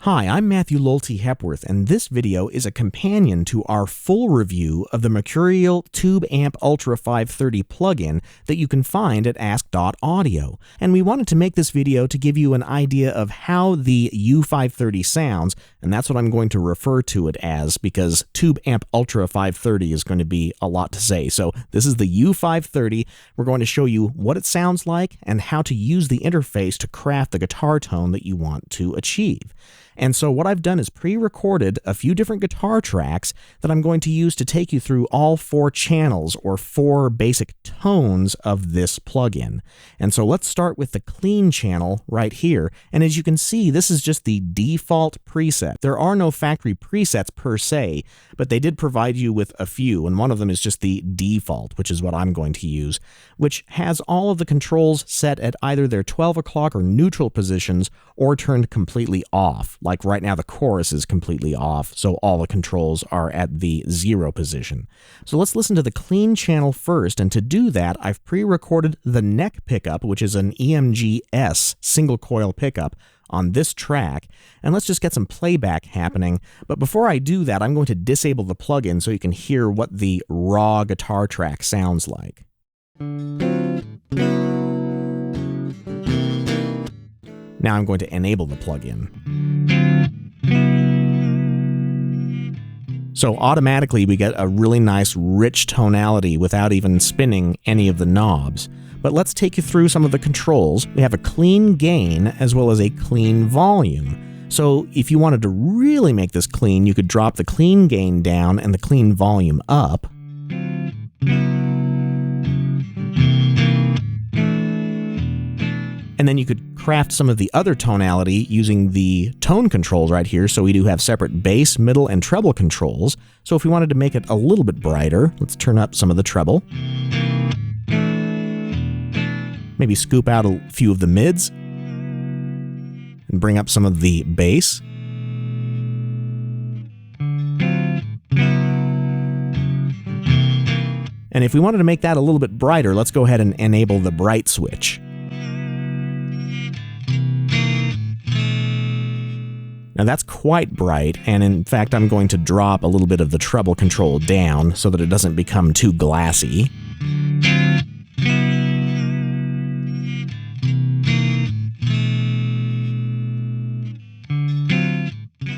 Hi, I'm Matthew Lolte Hepworth, and this video is a companion to our full review of the Mercuriall Tube Amp Ultra 530 plugin that you can find at Ask.Audio. And we wanted to make this video to give you an idea of how the U530 sounds, and that's what I'm going to refer to it as, because Tube Amp Ultra 530 is going to be a lot to say. So this is the U530. We're going to show you what it sounds like and how to use the interface to craft the guitar tone that you want to achieve. And so what I've done is pre-recorded a few different guitar tracks that I'm going to use to take you through all four channels or four basic tones of this plugin. And so let's start with the clean channel right here. And as you can see, this is just the default preset. There are no factory presets per se, but they did provide you with a few, and one of them is just the default, which is what I'm going to use, which has all of the controls set at either their 12 o'clock or neutral positions or turned completely off. Like right now the chorus is completely off, so all the controls are at the 0 position. So let's listen to the clean channel first, and to do that I've pre-recorded the neck pickup, which is an EMG-S single coil pickup, on this track, and let's just get some playback happening. But before I do that, I'm going to disable the plugin so you can hear what the raw guitar track sounds like. Now I'm going to enable the plugin. So automatically we get a really nice rich tonality without even spinning any of the knobs. But let's take you through some of the controls. We have a clean gain as well as a clean volume. So if you wanted to really make this clean, you could drop the clean gain down and the clean volume up. And then you could craft some of the other tonality using the tone controls right here. So we do have separate bass, middle, and treble controls. So if we wanted to make it a little bit brighter, let's turn up some of the treble. Maybe scoop out a few of the mids and bring up some of the bass. And if we wanted to make that a little bit brighter, let's go ahead and enable the bright switch. Now that's quite bright, and in fact I'm going to drop a little bit of the treble control down so that it doesn't become too glassy.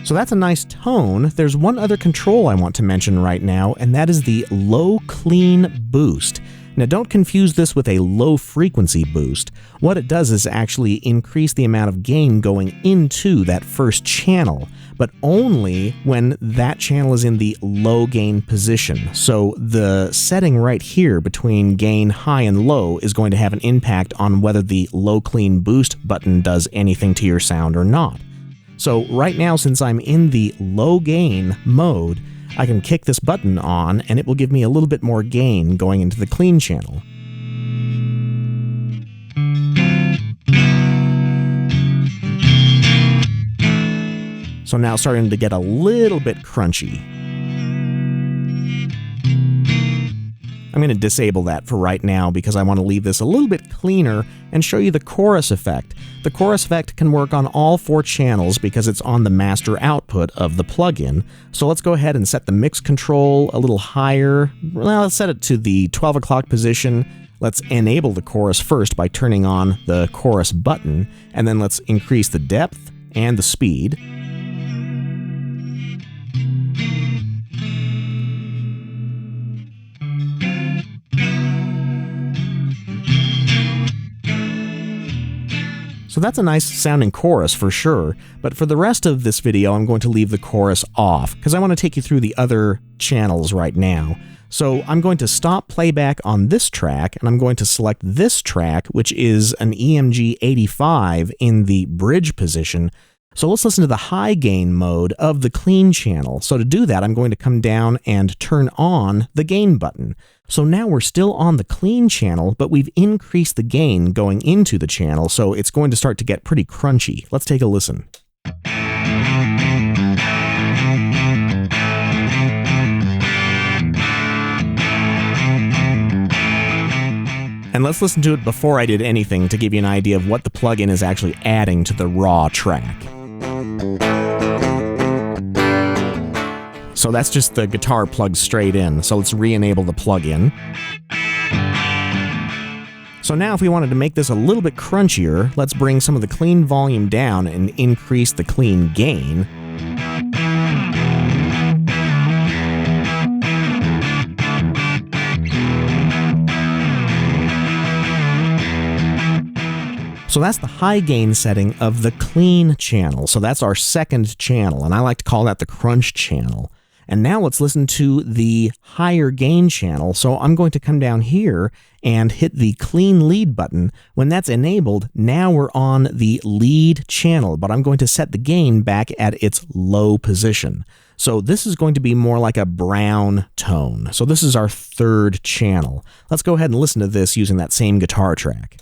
So that's a nice tone. There's one other control I want to mention right now, and that is the low clean boost. Now don't confuse this with a low frequency boost. What it does is actually increase the amount of gain going into that first channel, but only when that channel is in the low gain position. So the setting right here between gain high and low is going to have an impact on whether the low clean boost button does anything to your sound or not. So right now, since I'm in the low gain mode, I can kick this button on and it will give me a little bit more gain going into the clean channel. So now starting to get a little bit crunchy. I'm going to disable that for right now because I want to leave this a little bit cleaner and show you the chorus effect. The chorus effect can work on all four channels because it's on the master output of the plugin. So let's go ahead and set the mix control a little higher. Well, let's set it to the 12 o'clock position. Let's enable the chorus first by turning on the chorus button, and then let's increase the depth and the speed. So that's a nice sounding chorus for sure, but for the rest of this video I'm going to leave the chorus off because I want to take you through the other channels right now. So I'm going to stop playback on this track and I'm going to select this track, which is an EMG 85 in the bridge position. So let's listen to the high gain mode of the clean channel. So to do that, I'm going to come down and turn on the gain button. So now we're still on the clean channel, but we've increased the gain going into the channel, so it's going to start to get pretty crunchy. Let's take a listen. And let's listen to it before I did anything to give you an idea of what the plugin is actually adding to the raw track. So that's just the guitar plugged straight in. So let's re-enable the plug-in. So now if we wanted to make this a little bit crunchier, let's bring some of the clean volume down and increase the clean gain. So that's the high gain setting of the clean channel. So that's our second channel, and I like to call that the crunch channel. And now let's listen to the higher gain channel. So I'm going to come down here and hit the clean lead button. When that's enabled, now we're on the lead channel, but I'm going to set the gain back at its low position. So this is going to be more like a brown tone. So this is our third channel. Let's go ahead and listen to this using that same guitar track.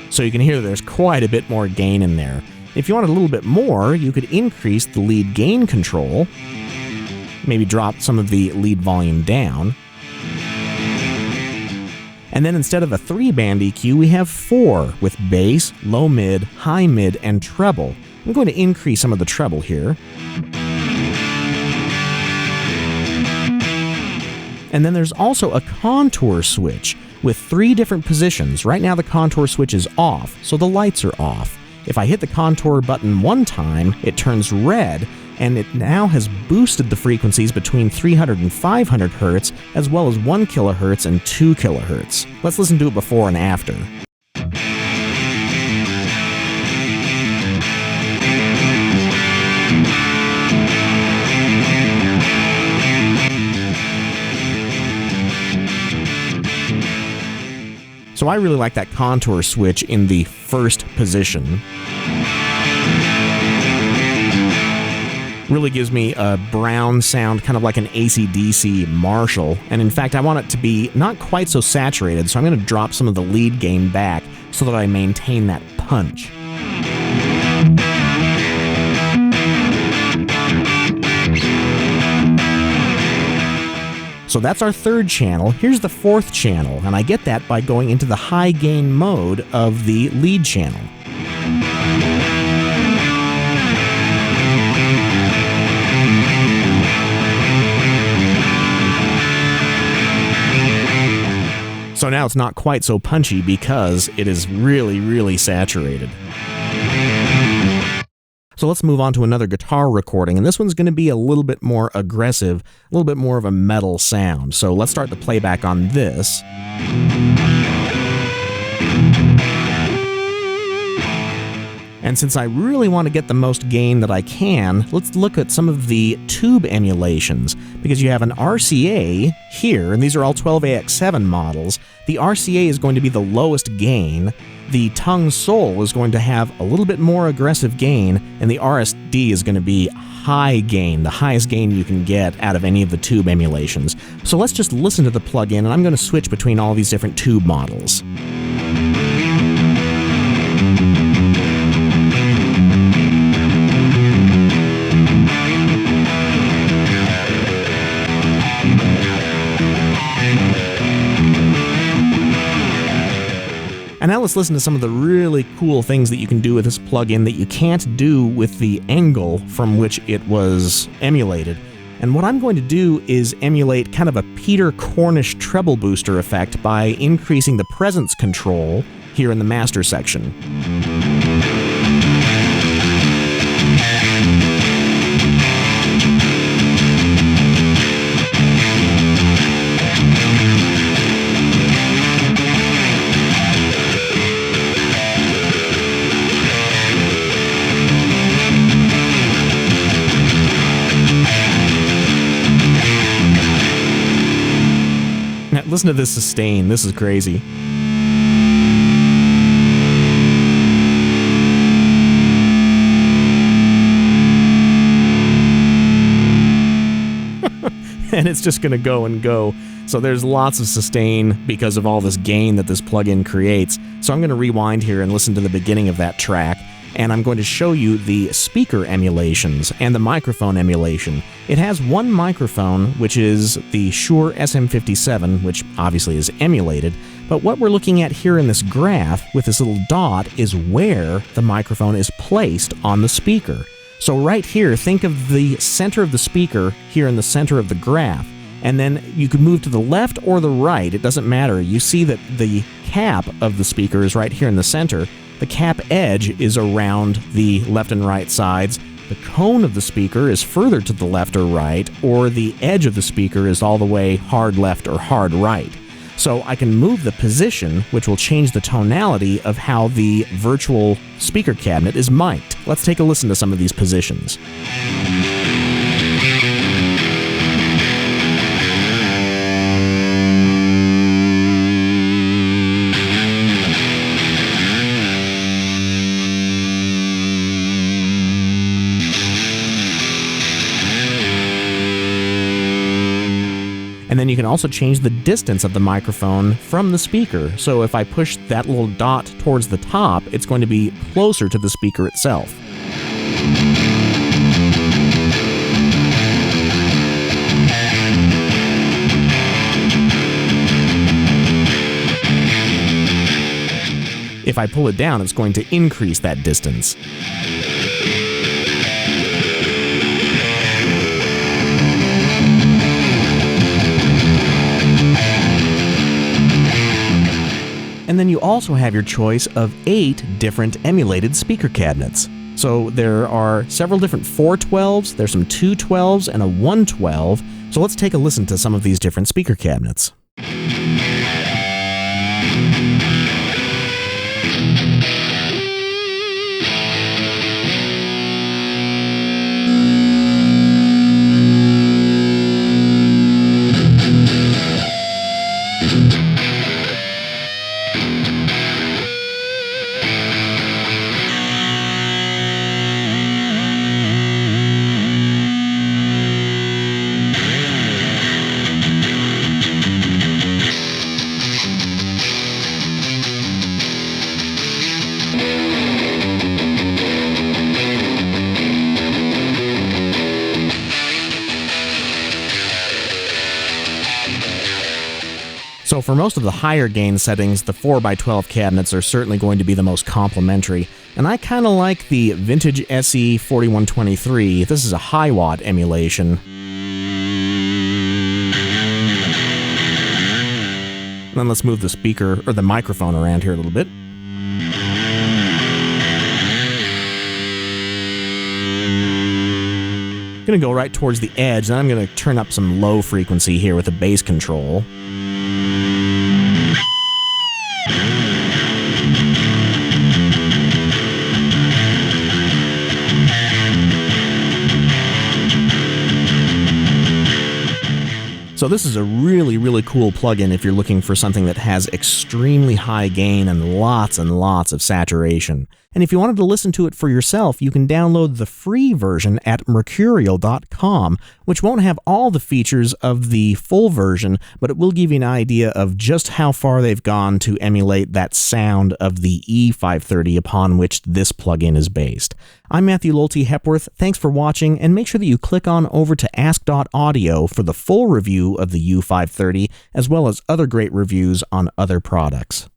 So you can hear there's quite a bit more gain in there. If you wanted a little bit more, you could increase the lead gain control, maybe drop some of the lead volume down. And then instead of a 3-band EQ, we have 4 with bass, low mid, high mid, and treble. I'm going to increase some of the treble here. And then there's also a contour switch with 3 different positions. Right now the contour switch is off, so the lights are off. If I hit the contour button one time, it turns red, and it now has boosted the frequencies between 300 and 500 Hz, as well as 1 kHz and 2 kHz. Let's listen to it before and after. So I really like that contour switch in the first position. Really gives me a brown sound, kind of like an AC/DC Marshall. And in fact, I want it to be not quite so saturated, so I'm going to drop some of the lead gain back so that I maintain that punch. So that's our third channel. Here's the fourth channel, and I get that by going into the high gain mode of the lead channel. So now it's not quite so punchy because it is really, really saturated. So let's move on to another guitar recording, and this one's going to be a little bit more aggressive, a little bit more of a metal sound. So let's start the playback on this. And since I really want to get the most gain that I can, let's look at some of the tube emulations, because you have an RCA here, and these are all 12AX7 models. The RCA is going to be the lowest gain. The Tongue Soul is going to have a little bit more aggressive gain, and the RSD is going to be high gain, the highest gain you can get out of any of the tube emulations. So let's just listen to the plugin, and I'm going to switch between all these different tube models. And now let's listen to some of the really cool things that you can do with this plugin that you can't do with the angle from which it was emulated. And what I'm going to do is emulate kind of a Peter Cornish treble booster effect by increasing the presence control here in the master section. Listen to this sustain. This is crazy. And it's just going to go and go. So there's lots of sustain because of all this gain that this plugin creates. So I'm going to rewind here and listen to the beginning of that track. and I'm going to show you the speaker emulations and the microphone emulation. It has one microphone, which is the Shure SM57, which obviously is emulated, but what we're looking at here in this graph with this little dot is where the microphone is placed on the speaker. So right here, think of the center of the speaker here in the center of the graph, and then you could move to the left or the right, it doesn't matter. You see that the cap of the speaker is right here in the center. The cap edge is around the left and right sides. The cone of the speaker is further to the left or right, or the edge of the speaker is all the way hard left or hard right. So I can move the position, which will change the tonality of how the virtual speaker cabinet is mic'd. Let's take a listen to some of these positions. And then you can also change the distance of the microphone from the speaker. So if I push that little dot towards the top, it's going to be closer to the speaker itself. If I pull it down, it's going to increase that distance. And then you also have your choice of 8 different emulated speaker cabinets. So there are several different 412s, there's some 212s, and a 112. So let's take a listen to some of these different speaker cabinets. So for most of the higher gain settings, the 4x12 cabinets are certainly going to be the most complementary, and I kind of like the vintage SE 4123. This is a high watt emulation. And then let's move the speaker, or the microphone around here a little bit. I'm going to go right towards the edge, and I'm going to turn up some low frequency here with the bass control. So this is a really, really cool plugin if you're looking for something that has extremely high gain and lots of saturation. And if you wanted to listen to it for yourself, you can download the free version at Mercuriall.com, which won't have all the features of the full version, but it will give you an idea of just how far they've gone to emulate that sound of the E530 upon which this plugin is based. I'm Matthew Lolte Hepworth. Thanks for watching, and make sure that you click on over to Ask.Audio for the full review of the U530, as well as other great reviews on other products.